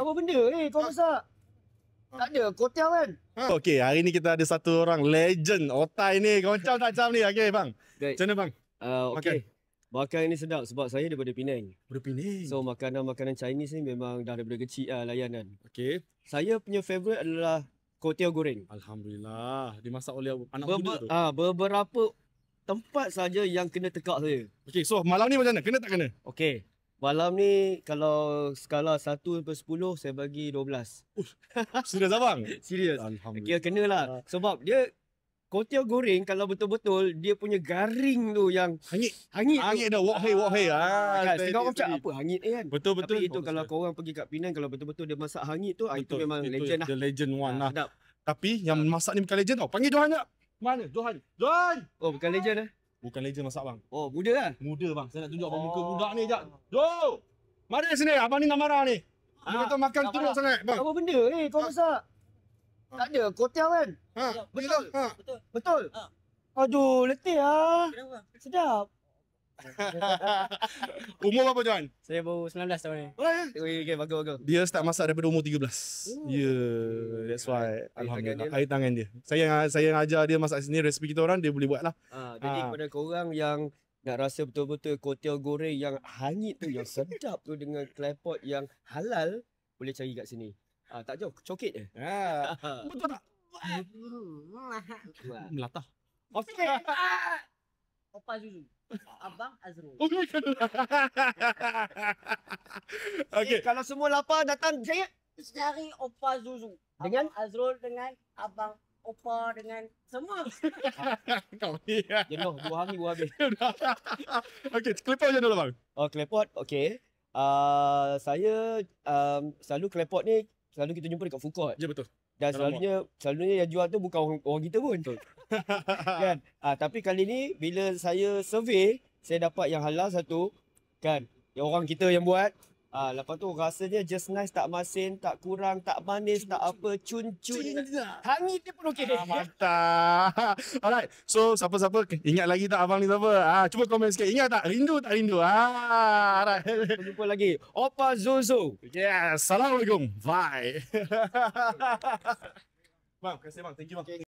Apa benda kau masak? Tak ada, kotel kan? Okey, hari ni kita ada satu orang legend otai ni. Kau macam tak macam ni. Okey bang. Baik. Macam mana bang? Okey. Makan ni sedap sebab saya daripada Penang. Berpinang. So makanan-makanan Chinese ni memang dah daripada kecil layan kan. Okey. Saya punya favourite adalah kotel goreng. Alhamdulillah. Dimasak oleh anak muda tu. Beberapa tempat saja yang kena tekak saya. Okey, so malam ni macam mana? Kena tak kena? Okey. Malam ni kalau skala 1 per 10 saya bagi 12. Serius abang? Serius. Alhamdulillah. Kira kenalah. Sebab dia kotel goreng kalau betul-betul dia punya garing tu yang Hangit. hangit Dah wok hei. kan, setengah orang macam apa hangit kan. Betul. Tapi itu kalau korang pergi kat Penang, kalau betul-betul dia masak hangit tu, itu memang legend lah. The legend one lah. Sedap. Tapi yang masak ni bukan legend tau. Panggil Johan jap. Mana? Johan. Oh, bukan legend lah. Bukan legend masak bang. Oh, muda lah. Muda bang. Saya nak tunjuk abang muka budak ni jap. Jo! Mari sini. Abang ni nak marah ni. Dia kata makan teruk sangat bang. Apa benda kau masak? Tak ada, kotel kan? Betul. Betul? Aduh, letih lah. Sedap. Umur berapa Johan? Saya baru 19 tahun ni. Okay, bagus. Dia start masak daripada umur 13. That's why. Alhamdulillah. Air tangan dia. Saya ajar dia masak sini, resipi kita orang dia boleh buat lah. Jadi kepada korang yang nak rasa betul-betul kotel goreng yang hangit tu, yang sedap tu dengan claypot yang halal, boleh cari kat sini. Tak jauh, cokit je. Betul tak? Melatah. Okey. Opa Zuzu. Abang Azrul. Okey. Kalau semua lapar datang saya. Cari Opa Zuzu. Dengan? Abang Azrul dengan Abang Opa dengan semua. Kau ni. Jenuh, 2 hari 2 habis. Okey, klepot je dulu bang. Claypot, okey. Saya selalu claypot ni selalu kita jumpa dekat food court. Ya betul. Dan selalunya yang jual tu bukan orang kita pun. Kan? Tapi kali ni bila saya survey, saya dapat yang halal satu kan. Yang orang kita yang buat. Lepas tu rasanya just nice, tak masin, tak kurang, tak manis, tak apa, cun-cun. Hangit dia pun okey. Mantap. Alright. So siapa-siapa ingat lagi tak abang ni siapa? Cuba komen sikit. Ingat tak? Rindu tak rindu? Alright. Jumpa lagi. Opa Zuzu. Yes. Assalamualaikum. Bye. Bang, terima kasih bang. Thank you bang.